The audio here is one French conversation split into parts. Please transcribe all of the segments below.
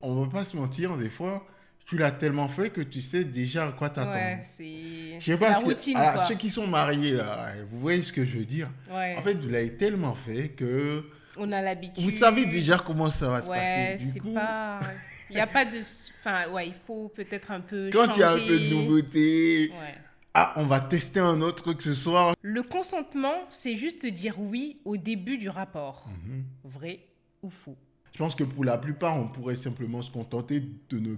On va pas se mentir, des fois, tu l'as tellement fait que tu sais déjà à quoi t'attendre. Ouais, c'est Je sais c'est pas la ce que. routine, Alors, quoi. ceux qui sont mariés, là, vous voyez ce que je veux dire. En Ouais, fait, vous l'avez tellement fait que on a vous savez l'habitude. déjà comment ça va se passer. Ouais, Du c'est coup, pas... Il n'y a pas de... Enfin, ouais, il faut peut-être un peu quand il y a un peu de changer. nouveauté, Ouais. ah, on va tester un autre truc ce soir. Le consentement, c'est juste dire oui au début du rapport. Vrai ou faux? Je pense que pour la plupart, on pourrait simplement se contenter de ne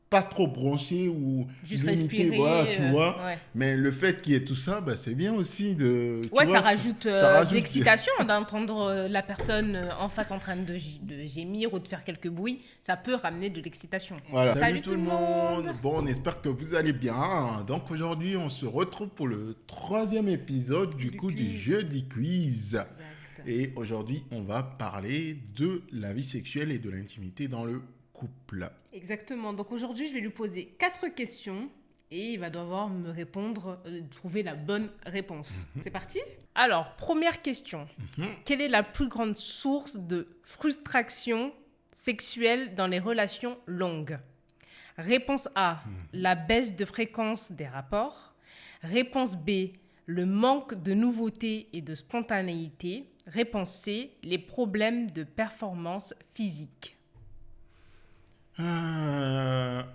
pas trop brancher ou Juste limiter, voilà, respirer. tu vois. Ouais. Mais le fait qu'il y ait tout ça, bah, c'est bien aussi de, tu Ouais, ça vois, rajoute ça de rajoute. l'excitation d'entendre la personne en face en train de gémir ou de faire quelques bruits. Ça peut ramener de l'excitation. Voilà. Salut Salut tout tout le le monde! monde. Bon, on espère que vous allez bien. Donc aujourd'hui, on se retrouve pour le troisième épisode du Du coup du quiz. jeudi quiz. Exact. Et aujourd'hui, on va parler de la vie sexuelle et de l'intimité dans le couple. Exactement. Donc aujourd'hui, je vais lui poser 4 questions et il va devoir me répondre, trouver la bonne réponse. C'est parti? Alors, première question. Quelle est la plus grande source de frustration sexuelle dans les relations longues? Réponse A, la baisse de fréquence des rapports. Réponse B, le manque de nouveauté et de spontanéité. Réponse C, les problèmes de performance physique.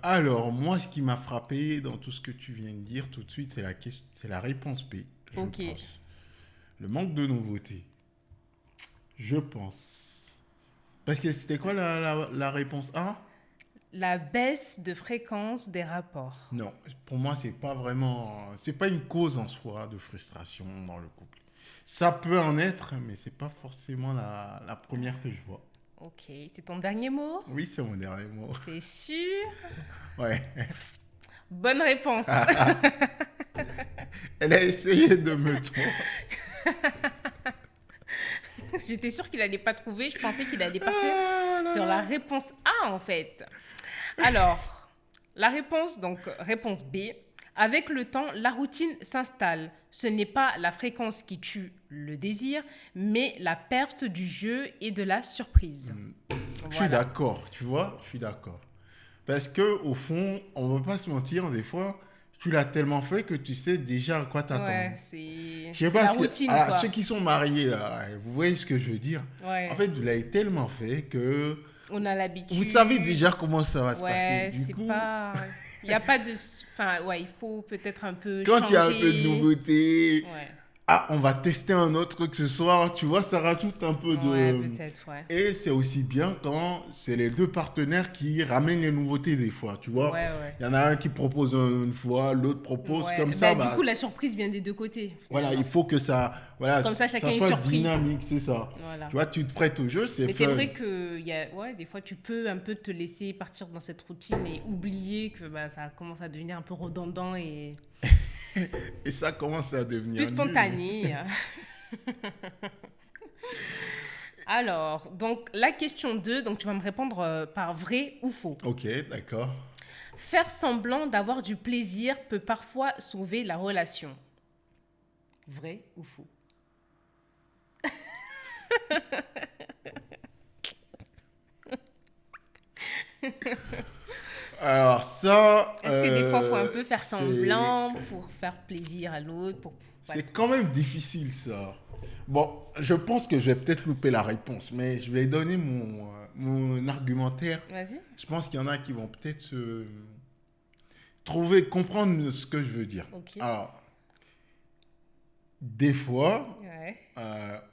Alors, moi, ce qui m'a frappé dans tout ce que tu viens de dire tout de suite, c'est la réponse B, je Ok. pense. Le manque de nouveauté, je pense. Parce que c'était quoi la réponse A? La baisse de fréquence des rapports. Non, pour moi, c'est pas une cause en soi de frustration dans le couple. Ça peut en être, mais c'est pas forcément la première que je vois. Ok, c'est ton dernier mot? Oui, c'est mon dernier mot. T'es sûr? Ouais. Bonne réponse. Elle a essayé de me tromper. J'étais sûre qu'il allait pas trouver. Je pensais qu'il allait partir Ah là sur la là. réponse A en fait. Alors, la réponse, donc réponse B. Avec le temps, la routine s'installe. Ce n'est pas la fréquence qui tue le désir, mais la perte du jeu et de la surprise. Je suis Voilà. d'accord, tu vois, je suis d'accord. Parce que au fond, on va pas se mentir, des fois, tu l'as tellement fait que tu sais déjà à quoi t'attendre. Ouais, c'est Je sais c'est pas la ce que. routine Alors, quoi. ceux qui sont mariés, là, vous voyez ce que je veux dire. En Ouais, fait, vous l'avez tellement fait que on a vous savez l'habitude. déjà comment ça va se passer. Ouais, Du c'est coup, pas. Il n'y a pas de. Enfin, ouais, il faut peut-être un peu quand il y a un peu de changer. nouveauté, Ouais, ah, on va tester un autre truc ce soir, tu vois, ça rajoute un peu ouais, de. peut-être, ouais. Et c'est aussi bien quand c'est les deux partenaires qui ramènent les nouveautés des fois, tu vois. Ouais, ouais. Il y en a un qui propose une fois, l'autre propose comme Ouais, ça, bah, du bah, coup, la surprise vient des deux côtés, voilà, il finalement. faut que ça, voilà, Comme ça, chacun ça est soit surpris. dynamique, c'est ça. Voilà. Tu vois, tu te prêtes au jeu, c'est Mais c'est fun. vrai que ouais, des fois, tu peux un peu te laisser partir dans cette routine et oublier que bah, ça commence à devenir un peu redondant et Et ça commence à devenir plus nul. spontané. Alors, donc, la question 2, donc tu vas me répondre par vrai ou faux. Ok, d'accord. Faire semblant d'avoir du plaisir peut parfois sauver la relation. Vrai ou faux? Alors ça, Est-ce que des fois, il faut un peu faire c'est semblant pour faire plaisir à l'autre pour... c'est quand même difficile ça. Bon, je pense que je vais peut-être louper la réponse, mais je vais donner mon argumentaire. Vas-y. Je pense qu'il y en a qui vont peut-être se trouver, comprendre ce que je veux dire. Ok. Alors, des fois, Ouais.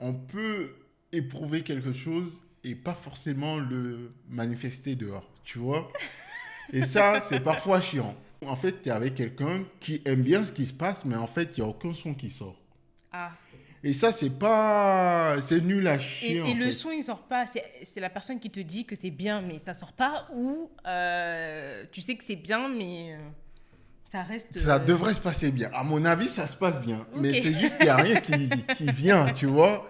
on peut éprouver quelque chose et pas forcément le manifester dehors, tu vois. Et ça, c'est parfois chiant. En fait, tu es avec quelqu'un qui aime bien ce qui se passe, mais en fait, il n'y a aucun son qui sort. Ah. Et ça, c'est pas... C'est nul à Et, chier, et en le fait. son, il sort pas. C'est la personne qui te dit que c'est bien, mais ça sort pas. Ou tu sais que c'est bien, mais ça reste... Ça devrait se passer bien. À mon avis, ça se passe bien. Ok. Mais c'est juste qu'il n'y a rien qui vient, tu vois.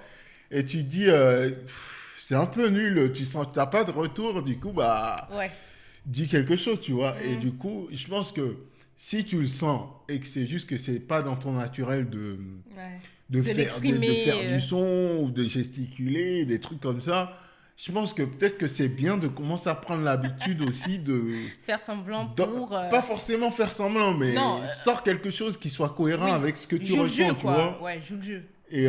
Et tu te dis, c'est un peu nul. Tu sens, t'as pas de retour. Du coup, bah, Ouais. dis quelque chose, tu vois. Et Mm. du coup, je pense que si tu le sens et que c'est juste que c'est pas dans ton naturel Ouais. de De faire l'exprimer. du son ou de gesticuler, des trucs comme ça, je pense que peut-être que c'est bien de commencer à prendre l'habitude aussi de... Faire semblant pour... Pas forcément faire semblant, mais Non, sort quelque chose qui soit cohérent oui, avec ce que tu joue le ressens, jeu, tu quoi. vois. Ouais, joue le jeu. Et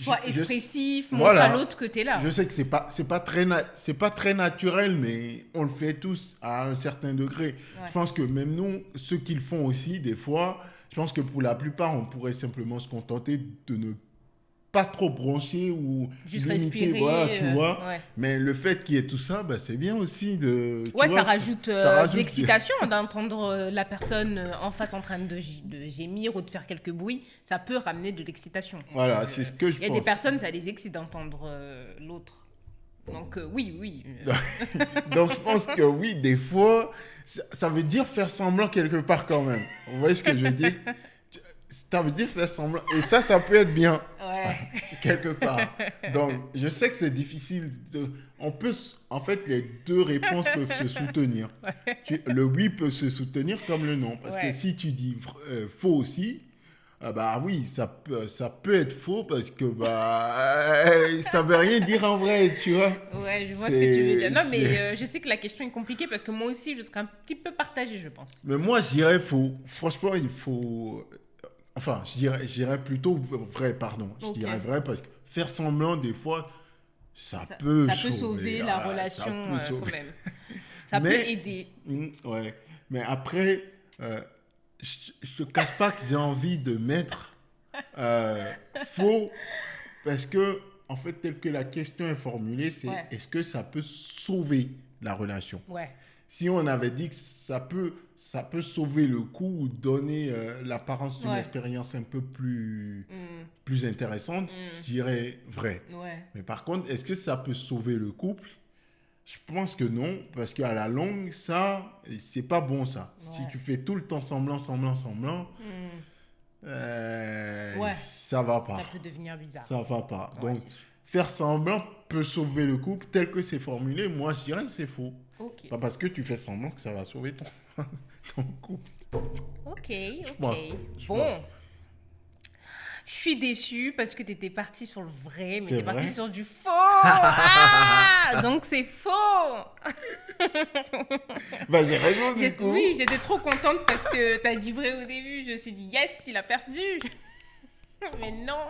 Sois je- expressif, montre voilà. à l'autre que t'es là. Je sais que c'est pas très naturel, mais on le fait tous à un certain degré. Ouais. Je pense que même nous, ceux qui le font aussi, des fois, je pense que pour la plupart, on pourrait simplement se contenter de ne pas trop broncher ou Juste limiter, respirer. voilà, tu vois. Ouais. Mais le fait qu'il y ait tout ça, bah, c'est bien aussi de... tu Ouais, vois, ça rajoute ça rajoute d'excitation d'entendre la personne en face en train de gémir ou de faire quelques bruits. Ça peut ramener de l'excitation. Voilà, c'est ce que je Il y a pense. des personnes, ça les excite d'entendre l'autre. Donc oui. Donc je pense que oui, des fois, ça veut dire faire semblant quelque part quand même. Vous voyez ce que je veux dire? Ça veut dire faire semblant. Et ça peut être bien, Ouais. quelque part. Donc, je sais que c'est difficile. En fait, les deux réponses peuvent se soutenir. Le oui peut se soutenir comme le non. Parce que Ouais. si tu dis faux aussi, bah oui, ça peut être faux parce que ça veut rien dire en vrai, tu vois. Ouais, je vois ce que tu veux dire. Non, C'est- mais je sais que la question est compliquée parce que moi aussi, je serais un petit peu partagée, je pense. Mais moi, je dirais faux. Franchement, il faut... Enfin, je dirais plutôt vrai, pardon. Je Ok. dirais vrai parce que faire semblant, des fois, ça peut Ça peut sauver la voilà, relation ça peut sauver. quand même. Ça peut Mais- aider. Ouais. Mais après, je te cache pas que j'ai envie de mettre faux parce que, en fait, tel que la question est formulée, c'est Ouais. est-ce que ça peut sauver la relation? Ouais. Si on avait dit que ça peut sauver le coup ou donner l'apparence d'une Ouais. expérience un peu plus Mm. intéressante, je dirais vrai. Ouais. Mais par contre, est-ce que ça peut sauver le couple? Je pense que non, parce qu'à la longue, ça, c'est pas bon ça. Si Ouais. tu fais tout le temps semblant, Mm. Ouais. ça va pas. Ça peut devenir bizarre. Ça va pas. Ouais, Donc, c'est sûr. faire semblant peut sauver le couple tel que c'est formulé. Moi, je dirais que c'est faux. Ok. Pas parce que tu fais semblant que ça va sauver ton couple. Ok. Je pense. Bon. Je suis déçue parce que tu étais parti sur le vrai, mais C'est tu es parti vrai? sur du faux. Ah, donc c'est faux. Bah, j'ai raison du coup. Oui, j'étais trop contente parce que tu as dit vrai au début. Je me suis dit, yes, il a perdu. Mais non.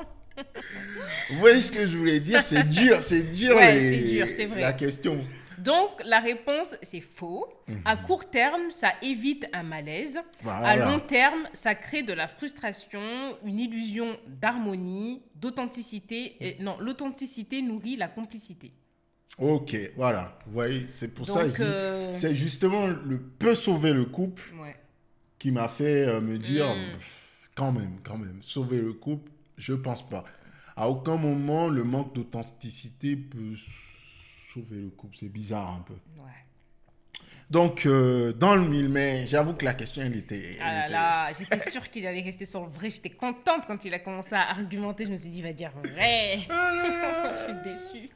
Vous voyez ce que je voulais dire? C'est dur Ouais, c'est dur, c'est vrai. la question. Donc, la réponse, c'est faux. À court terme, ça évite un malaise. Voilà. À long terme, ça crée de la frustration, une illusion d'harmonie, d'authenticité. Non, l'authenticité nourrit la complicité. Ok, voilà. Vous voyez, c'est pour ça que Donc, je dis, c'est justement le peut sauver le couple ouais. qui m'a fait me dire, quand même, sauver le couple, je pense pas. À aucun moment, le manque d'authenticité peut sauver le couple. C'est bizarre un peu. Ouais. Donc, dans le mille, mais j'avoue que la question, elle était... Ah là là, j'étais sûre qu'il allait rester sur le vrai. J'étais contente quand il a commencé à argumenter. Je me suis dit, il va dire vrai. Je suis déçue.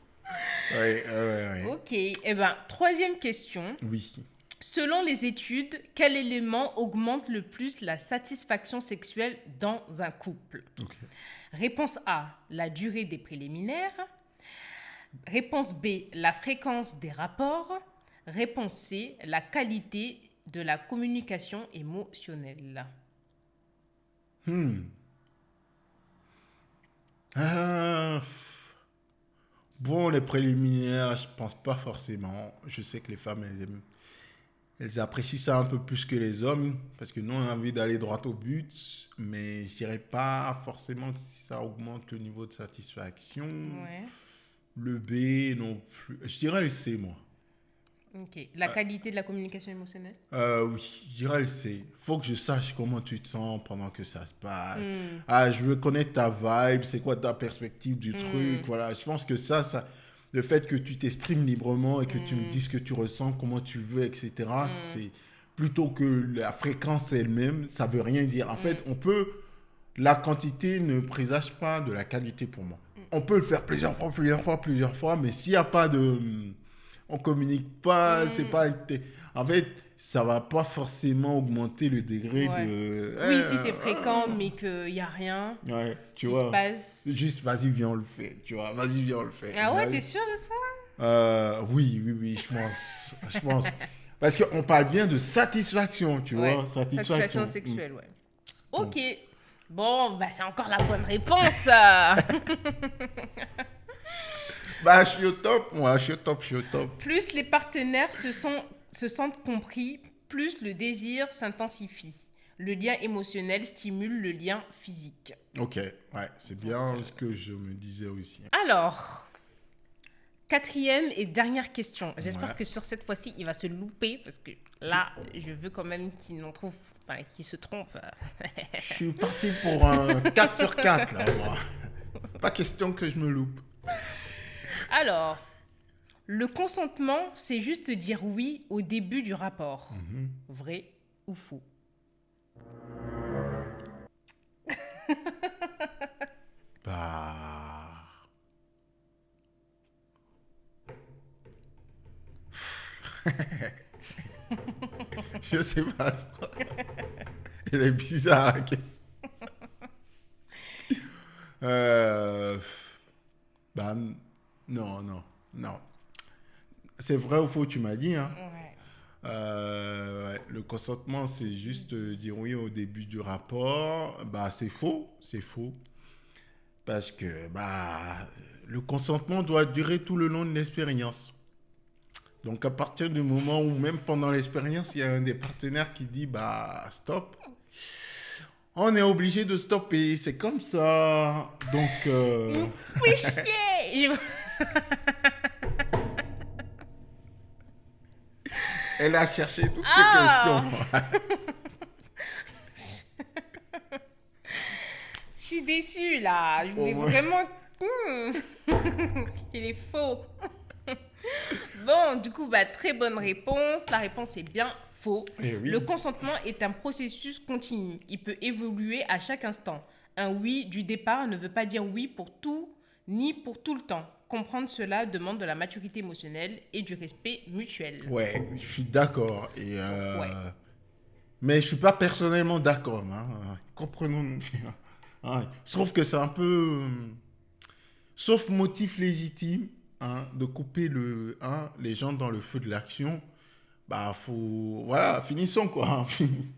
Ouais. Ok. Eh bien, troisième question. Oui. Selon les études, quel élément augmente le plus la satisfaction sexuelle dans un couple? Ok. Réponse A, la durée des préliminaires. Réponse B, la fréquence des rapports. Réponse C, la qualité de la communication émotionnelle. Bon, les préliminaires, je pense pas forcément. Je sais que les femmes, elles apprécient ça un peu plus que les hommes, parce que nous, on a envie d'aller droit au but, mais je dirais pas forcément que ça augmente le niveau de satisfaction. Ouais. Le B, non plus. Je dirais le C, moi. Ok. La qualité de la communication émotionnelle? Oui, je dirais le C. Faut que je sache comment tu te sens pendant que ça se passe. Mm. Ah, je veux connaître ta vibe, c'est quoi ta perspective du truc. Voilà, je pense que ça, le fait que tu t'exprimes librement et que tu me dises ce que tu ressens, comment tu le veux, etc., c'est plutôt que la fréquence elle-même, ça veut rien dire. En fait, la quantité ne présage pas de la qualité pour moi. On peut le faire plusieurs fois, mais s'il n'y a pas de... on communique pas, c'est Mm. pas... En fait, ça va pas forcément augmenter le degré Ouais. de... Oui, si c'est fréquent, mais qu'il n'y a rien Ouais, tu qui se vois. passe. Juste, vas-y, viens, on le fait. Tu vois, vas-y, viens, on le fait. Ah ouais, Vas-y. t'es sûr de ça? Oui, je pense. Je pense. Parce qu'on parle bien de satisfaction, tu Ouais. vois. Satisfaction sexuelle, ouais. Donc. Ok. Bon, bah c'est encore la bonne réponse. Bah, je suis au top, moi, je suis au top. Plus les partenaires se sentent compris, plus le désir s'intensifie. Le lien émotionnel stimule le lien physique. Ok, ouais, c'est bien ce que je me disais aussi. Alors, quatrième et dernière question. J'espère Ouais. que sur cette fois-ci, il va se louper parce que là, je veux quand même qu'il se trompe. Je suis parti pour un 4 sur 4, là, moi. Pas question que je me loupe. Alors, le consentement, c'est juste dire oui au début du rapport. Vrai ou faux? Bah... Je sais pas. Elle est bizarre, la question. Euh... Bah, non. C'est vrai ou faux, tu m'as dit, hein? Ouais. Ouais, le consentement, c'est juste dire oui au début du rapport. Bah, c'est faux. Parce que, bah, le consentement doit durer tout le long de l'expérience. Donc, à partir du moment où, même pendant l'expérience, il y a un des partenaires qui dit, bah, stop, on est obligé de stopper. C'est comme ça. Donc, Fais chier! elle a cherché toutes Ah! les questions. Je suis déçue là. Je voulais Au moins. vraiment. Il est faux. Bon, du coup, bah, très bonne réponse. La réponse est bien faux. Eh oui. Le consentement est un processus continu. Il peut évoluer à chaque instant. Un oui du départ ne veut pas dire oui pour tout, ni pour tout le temps. Comprendre cela demande de la maturité émotionnelle et du respect mutuel. Ouais, je suis d'accord. Ouais. Mais je suis pas personnellement d'accord. Hein. Comprenons-nous bien. Hein, je trouve que c'est un peu... sauf motif légitime, hein, de couper les gens dans le feu de l'action. Bah, faut... Voilà, finissons quoi.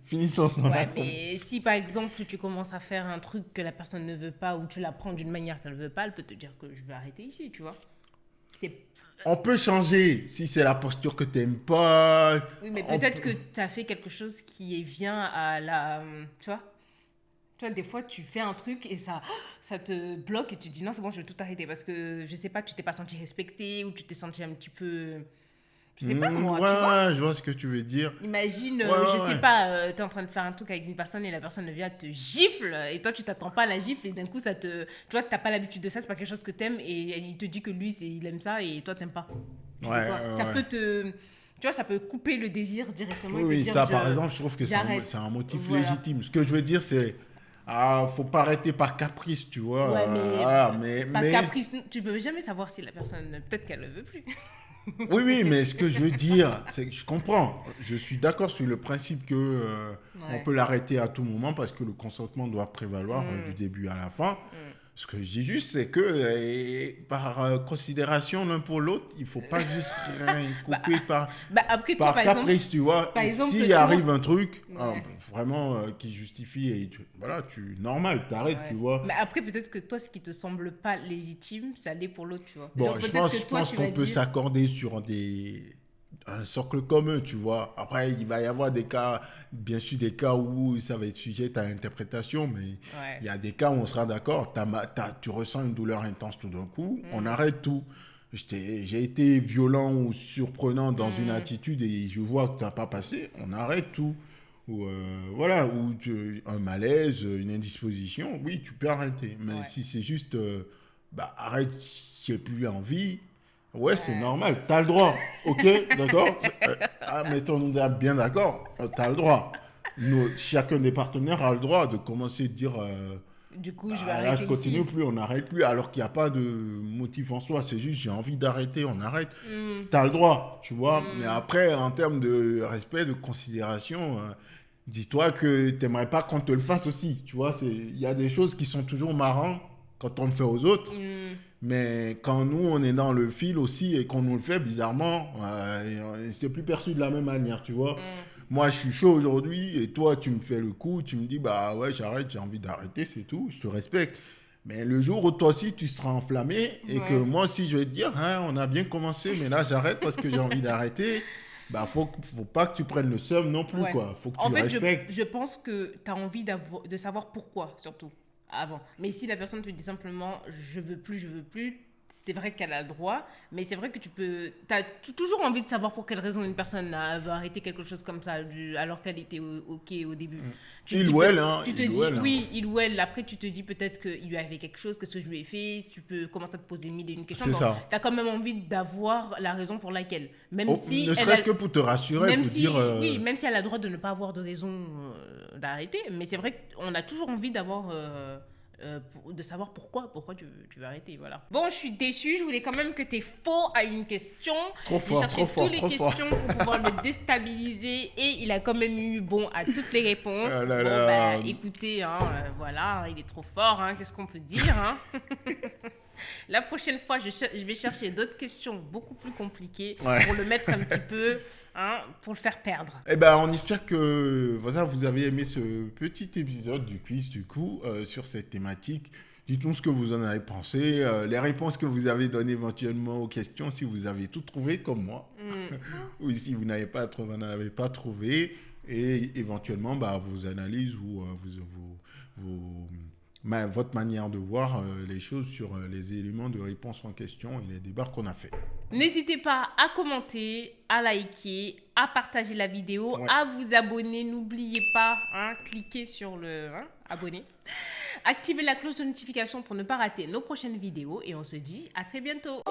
Finissons. Ouais, mais si par exemple tu commences à faire un truc que la personne ne veut pas ou tu la prends d'une manière qu'elle ne veut pas, elle peut te dire que je vais arrêter ici, tu vois. C'est... On peut changer si c'est la posture que t'aimes pas. Oui, mais On peut-être peut- que tu as fait quelque chose qui vient à la... Tu vois? Tu vois, des fois, tu fais un truc et ça te bloque et tu te dis non, c'est bon, je vais tout arrêter parce que, je sais pas, tu t'es pas senti respecté ou tu t'es senti un petit peu... Je sais pas moi, Ouais, tu vois? ouais, je vois ce que tu veux dire. Imagine, Ouais, ouais, je sais ouais. pas, t'es en train de faire un truc avec une personne et la personne vient te gifle et toi tu t'attends pas à la gifle et d'un coup ça te... Tu vois, t'as pas l'habitude de ça, c'est pas quelque chose que t'aimes et il te dit que lui il aime ça et toi t'aimes pas. Tu Ouais, fais quoi? ouais, Ça ouais. peut te... Tu vois, ça peut couper le désir directement Oui, et te oui, dire ça par exemple, je trouve que j'arrête. c'est un motif Voilà. légitime. Ce que je veux dire, c'est... Ah, faut pas arrêter par caprice, tu vois. Ouais, mais Voilà, par mais... caprice, tu peux jamais savoir si la personne, peut-être qu'elle le veut plus. Oui, oui, mais ce que je veux dire, c'est que je comprends. Je suis d'accord sur le principe que on Ouais. peut l'arrêter à tout moment parce que le consentement doit prévaloir du début à la fin. Ce que je dis juste, c'est que par considération l'un pour l'autre, il faut pas juste rien couper Bah après toi par par exemple, caprice, tu vois. par Et exemple, s'il toi- arrive un truc Ouais. vraiment qui justifie, voilà, normal, t'arrêtes, ouais. tu vois. Mais après peut-être que toi ce qui te semble pas légitime, ça l'est pour l'autre, tu vois. Bon, Genre, je peut-être pense, que je toi pense tu qu'on vas peut dire s'accorder sur un socle commun, tu vois. Après, il va y avoir des cas, bien sûr, des cas où ça va être sujet à interprétation, mais ouais. il y a des cas où on sera d'accord. Tu ressens une douleur intense tout d'un coup, on arrête tout. J'ai été violent ou surprenant dans une attitude et je vois que ça n'a pas passé, on arrête tout. Ou voilà, un malaise, une indisposition, oui, tu peux arrêter. Mais Ouais. si c'est juste, bah arrête, j'ai plus envie, ouais, c'est Ouais. normal, t'as le droit, ok, d'accord. Mettons-nous bien d'accord, t'as le droit. Chacun des partenaires a le droit de commencer à dire Du coup, je vais Là, arrêter je continue ici. plus, on n'arrête plus, alors qu'il n'y a pas de motif en soi. C'est juste, j'ai envie d'arrêter, on arrête. Hmm, Tu as le droit, tu vois. Mais hmm. après, en termes de respect, de considération, dis-toi que tu n'aimerais pas qu'on te le fasse aussi. Tu vois, il y a des choses qui sont toujours marrantes quand on le fait aux autres. Hmm, Mais quand nous, on est dans le fil aussi et qu'on nous le fait bizarrement, c'est plus perçu de la même manière, tu vois. hmm. Moi, je suis chaud aujourd'hui et toi, tu me fais le coup, tu me dis, bah ouais, j'arrête, j'ai envie d'arrêter, c'est tout, je te respecte. Mais le jour où toi aussi, tu seras enflammé et que Ouais. moi aussi, je vais te dire, hein, on a bien commencé, mais là, j'arrête parce que j'ai envie d'arrêter, bah faut pas que tu prennes le seum non plus, Ouais. quoi. Faut que tu En le fait, respectes. je pense que tu as envie de savoir pourquoi, surtout, avant. Mais si la personne te dit simplement je veux plus, c'est vrai qu'elle a le droit, mais c'est vrai que tu as toujours envie de savoir pour quelle raison une personne veut arrêter quelque chose comme ça, alors qu'elle était OK au début. Tu te Il dis, ou elle, hein, tu te il ou dis, elle. Hein. oui, il ou elle, après tu te dis peut-être qu'il lui avait quelque chose, qu'est-ce que je lui ai fait, tu peux commencer à te poser mille et une questions. C'est ça. Tu as quand même envie d'avoir la raison pour laquelle. Même Oh, si ne elle a, serait-ce que pour te rassurer, même pour si, dire, oui, même si elle a le droit de ne pas avoir de raison d'arrêter, mais c'est vrai qu'on a toujours envie d'avoir, de savoir pourquoi tu veux arrêter, voilà. Bon, je suis déçue, je voulais quand même que tu faux à une question. trop J'ai fort, cherché trop fort, toutes les trop fort. questions pour pouvoir le déstabiliser et il a quand même eu bon à toutes les réponses. Ah là Bon, bah là. écoutez, hein, voilà, hein, il est trop fort, hein, qu'est-ce qu'on peut dire, hein. La prochaine fois, je vais chercher d'autres questions beaucoup plus compliquées Ouais. pour le mettre un petit peu, hein, pour le faire perdre. Eh ben, on espère que voilà, vous avez aimé ce petit épisode du quiz du coup sur cette thématique. Dites-nous ce que vous en avez pensé, les réponses que vous avez données éventuellement aux questions, si vous avez tout trouvé comme moi, ou si vous n'avez pas trouvé, vous n'en avez pas trouvé, et éventuellement bah, vos analyses ou votre manière de voir les choses sur les éléments de réponse en question et les débats qu'on a fait. N'hésitez pas à commenter, à liker, à partager la vidéo, Ouais. à vous abonner. N'oubliez pas, hein, cliquez sur le abonner. Activez la cloche de notification pour ne pas rater nos prochaines vidéos et on se dit à très bientôt.